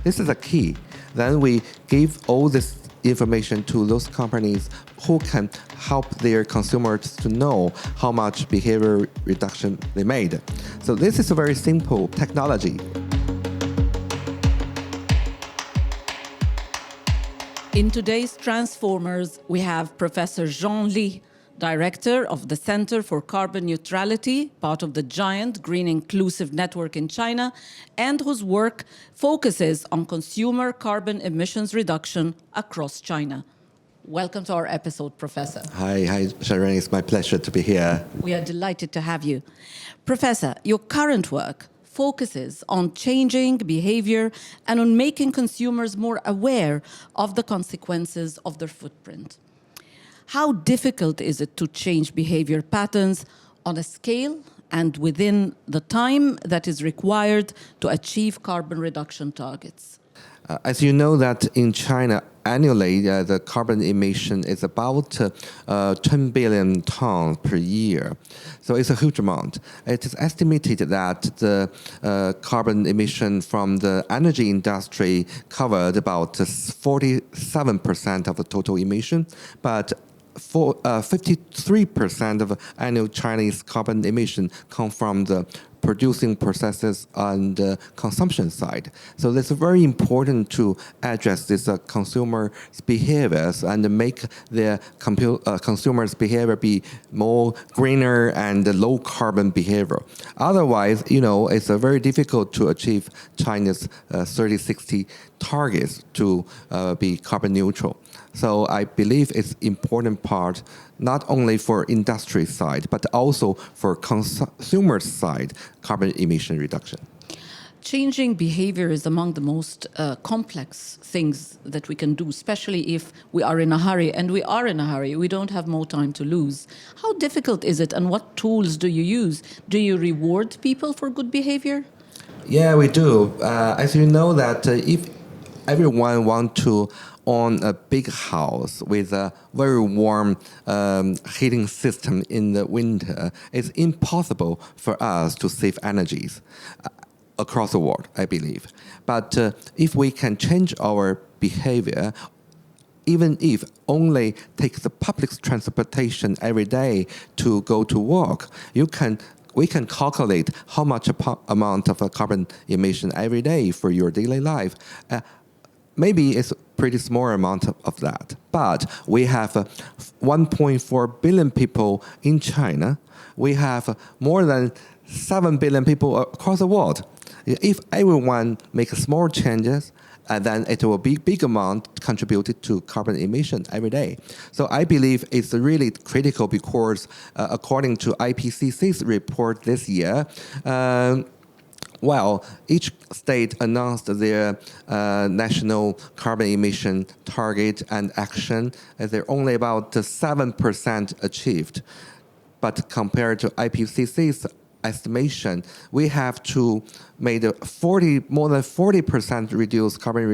This is a key. Then we give all this information to those companies who can help their consumers to know how much behavior reduction they made. So this is a very simple technology. In today's Transformers, we have Professor Jean Li, Director of the Center for Carbon Neutrality, part of the giant Green Inclusive Network in China, and whose work focuses on consumer carbon emissions reduction across China. Welcome to our episode, Professor. Hi, Sharon. It's my pleasure to be here. We are delighted to have you. Professor, your current work focuses on changing behavior and on making consumers more aware of the consequences of their footprint. How difficult is it to change behavior patterns on a scale and within the time that is required to achieve carbon reduction targets? As you know that in China, annually, the carbon emission is about 10 billion tons per year. So it's a huge amount. It is estimated that the carbon emission from the energy industry covered about 47% of the total emission, but 53% of annual Chinese carbon emission come from the producing processes and consumption side. So it's very important to address this consumers' behaviors and make their consumers' behavior be more greener and low carbon behavior. Otherwise, it's very difficult to achieve China's 30-60 targets to be carbon neutral. So I believe it's important part not only for industry side, but also for consumer side carbon emission reduction. Changing behavior is among the most complex things that we can do, especially if we are in a hurry, and we are in a hurry. We don't have more time to lose. How difficult is it, and what tools do you use? Do you reward people for good behavior? Yeah, we do. As you know that if everyone want to own a big house with a very warm heating system in the winter, it's impossible for us to save energies across the world, I believe. But if we can change our behavior, even if only take the public transportation every day to go to work, we can calculate how much amount of carbon emission every day for your daily life. Maybe it's a pretty small amount of that. But we have 1.4 billion people in China. We have more than 7 billion people across the world. If everyone makes small changes, then it will be big amount contributed to carbon emission every day. So I believe it's really critical because according to IPCC's report this year, each state announced their national carbon emission target and action. They're only about 7% achieved. But compared to IPCC's estimation, we have to make more than 40% reduce carbon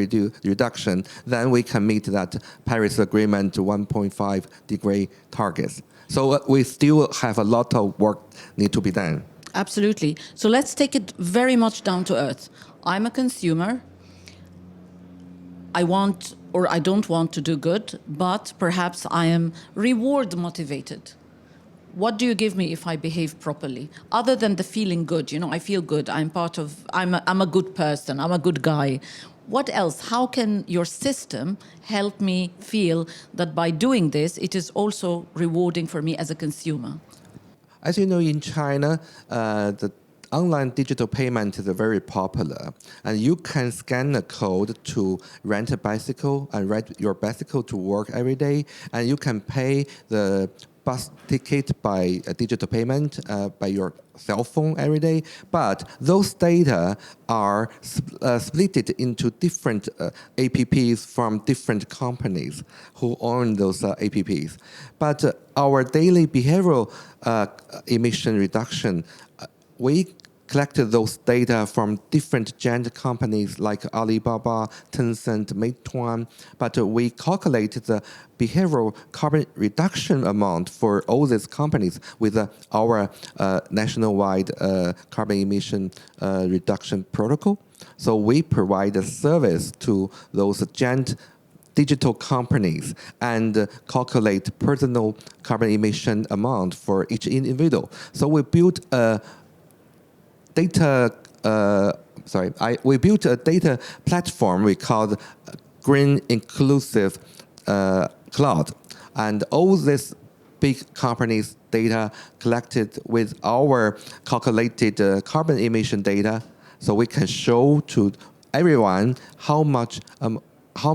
reduction, then we can meet that Paris Agreement 1.5 degree targets. So we still have a lot of work need to be done. Absolutely. So let's take it very much down to earth. I'm a consumer. I want or I don't want to do good, but perhaps I am reward motivated. What do you give me if I behave properly? Other than the feeling good, I feel good. I'm a good person. I'm a good guy. What else? How can your system help me feel that by doing this, it is also rewarding for me as a consumer? As you know, in China, the online digital payment is very popular. And you can scan a code to rent a bicycle and ride your bicycle to work every day. And you can pay the bus ticket by a digital payment by your cell phone every day. But those data are split into different apps from different companies who own those apps. But our daily behavioral emission reduction, we collected those data from different giant companies like Alibaba, Tencent, Meituan, but we calculated the behavioral carbon reduction amount for all these companies with our nationwide carbon emission reduction protocol. So we provide a service to those giant digital companies and calculate personal carbon emission amount for each individual. So we built a data. We built a data platform we called Green Inclusive Cloud, and all these big companies' data collected with our calculated carbon emission data, so we can show to everyone how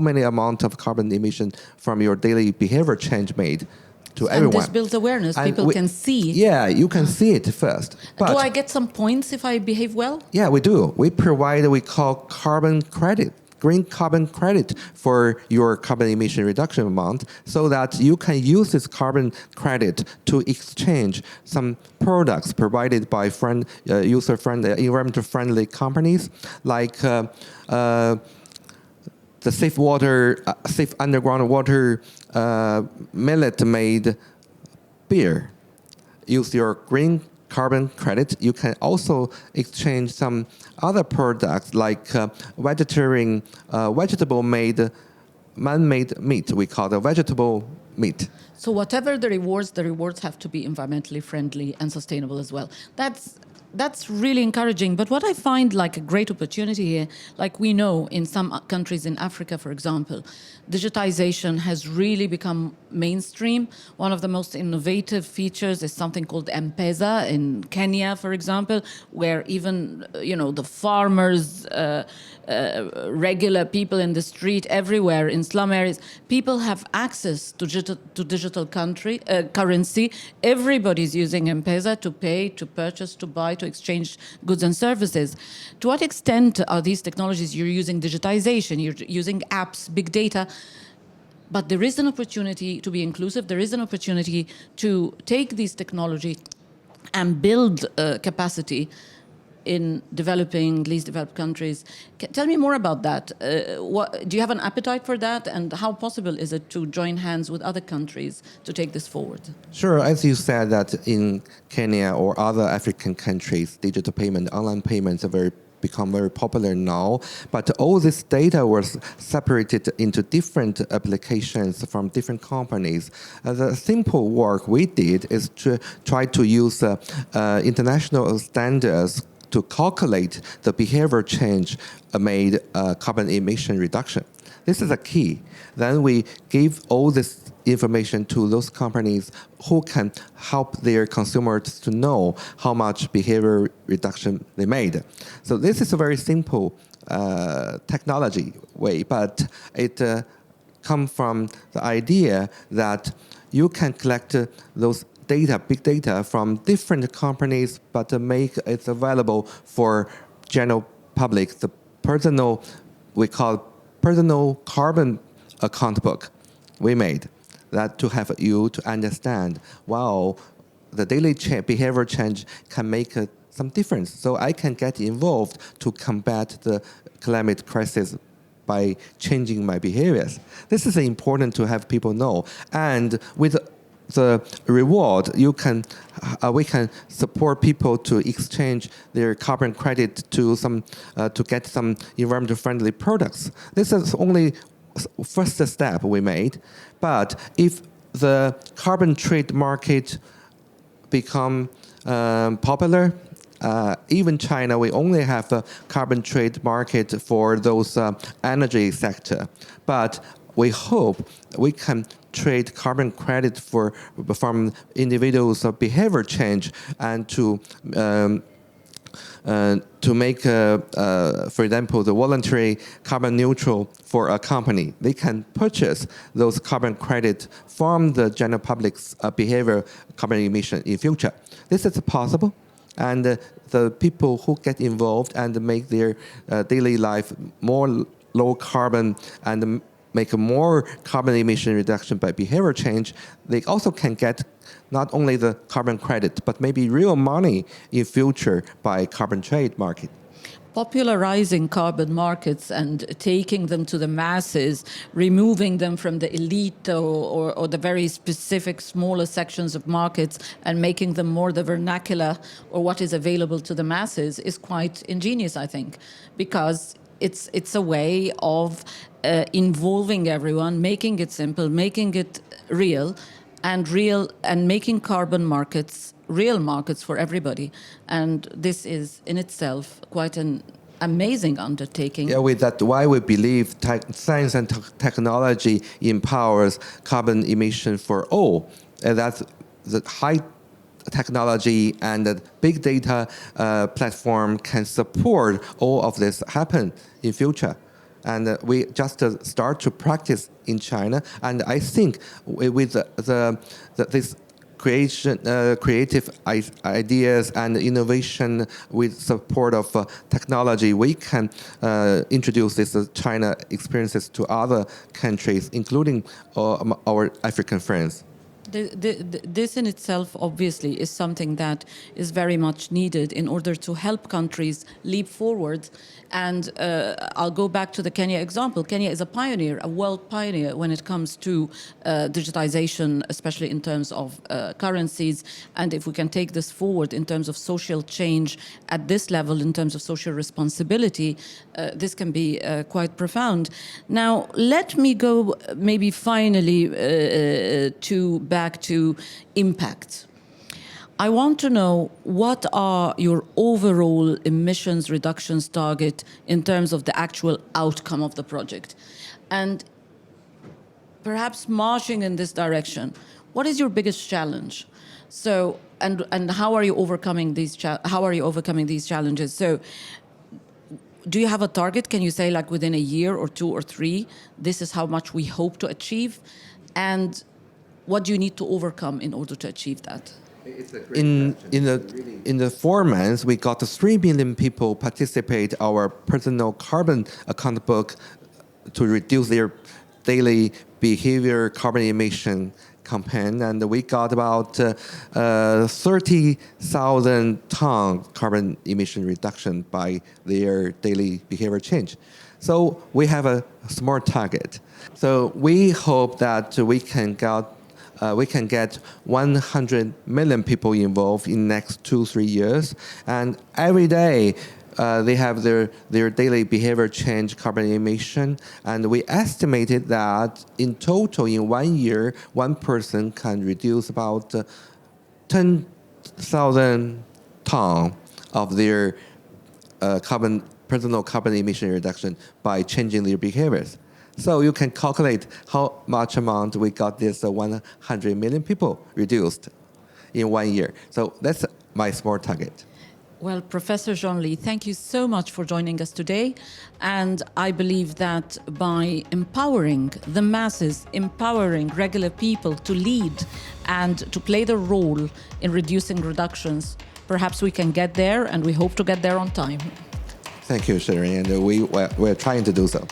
many amount of carbon emission from your daily behavior change made to And everyone. this builds awareness. And People can see. Yeah, you can see it first. But Do I get some points if I behave well? yeah, we do. We provide we call carbon credit, green carbon credit for your carbon emission reduction amount, so that you can use this carbon credit to exchange some products provided by user-friendly, environmental-friendly companies like the safe underground water millet-made beer. Use your green carbon credit. You can also exchange some other products like vegetable-made, man-made meat. We call the vegetable meat. So whatever the rewards have to be environmentally friendly and sustainable as well. That's really encouraging. But what I find like a great opportunity here, like we know in some countries in Africa, for example, digitization has really become mainstream. One of the most innovative features is something called M-Pesa in Kenya, for example, where even the farmers, regular people in the street, everywhere in slum areas, people have access to digital currency. Everybody's using M-Pesa to pay, to purchase, to buy, to exchange goods and services. To what extent are these technologies you're using digitization, you're using apps, big data, but there is an opportunity to be inclusive, there is an opportunity to take these technology and build capacity in developing, least developed countries. Tell me more about that. Do you have an appetite for that? And how possible is it to join hands with other countries to take this forward? Sure. As you said that in Kenya or other African countries, digital payment, online payments are become very popular now. But all this data was separated into different applications from different companies. The simple work we did is to try to use international standards to calculate the behavior change made carbon emission reduction. This is a key. Then we give all this information to those companies who can help their consumers to know how much behavior reduction they made. So this is a very simple technology way, but it comes from the idea that you can collect those data, big data from different companies, but make it available for general public. The we call personal carbon account book we made that to have you to understand, wow, the daily behavior change can make some difference. So I can get involved to combat the climate crisis by changing my behaviors. This is important to have people know. And with the reward, we can support people to exchange their carbon credit to get some environmental friendly products. This is only first step we made, but if the carbon trade market become popular, even China, we only have a carbon trade market for those energy sector, but we hope we can trade carbon credit from individuals' behavior change and to make, for example, the voluntary carbon neutral for a company. They can purchase those carbon credit from the general public's behavior carbon emission in future. This is possible, and the people who get involved and make their daily life more low carbon and make a more carbon emission reduction by behavior change, they also can get not only the carbon credit, but maybe real money in future by carbon trade market. popularizing carbon markets and taking them to the masses, removing them from the elite or the very specific smaller sections of markets and making them more the vernacular or what is available to the masses is quite ingenious, I think, because it's a way of involving everyone, making it simple, making it real, and making carbon markets real markets for everybody. And this is in itself quite an amazing undertaking. Yeah, with that, why we believe science and technology empowers carbon emission for all. And that's the high technology and the big data platform can support all of this happen in future. And we just start to practice in China. And I think with this creative ideas and innovation with support of technology, we can introduce this China experiences to other countries, including our African friends. This in itself, obviously, is something that is very much needed in order to help countries leap forward. And I'll go back to the Kenya example. Kenya is a pioneer, a world pioneer when it comes to digitization, especially in terms of currencies. And if we can take this forward in terms of social change at this level, in terms of social responsibility, this can be quite profound. Now, let me go maybe finally back to impact. I want to know, what are your overall emissions reductions target in terms of the actual outcome of the project? And perhaps marching in this direction, what is your biggest challenge? So, and how are you overcoming these challenges? So, do you have a target? Can you say, like, within a year or 2 or 3, this is how much we hope to achieve? And what do you need to overcome in order to achieve that? In the 4 months, we got 3 million people participate our personal carbon account book to reduce their daily behavior carbon emission campaign, and we got about 30,000 ton carbon emission reduction by their daily behavior change. So we have a small target. So we hope that we can get 100 million people involved in the next 2-3 years, and every day they have their daily behavior change carbon emission, and we estimated that in total in 1 year, one person can reduce about 10,000 tons of their personal carbon emission reduction by changing their behaviors. So you can calculate how much amount we got this 100 million people reduced in 1 year. So that's my small target. Well, Professor Jean-Ly, thank you so much for joining us today. And I believe that by empowering the masses, empowering regular people to lead and to play the role in reducing reductions, perhaps we can get there, and we hope to get there on time. Thank you, Sherry, and we're trying to do so.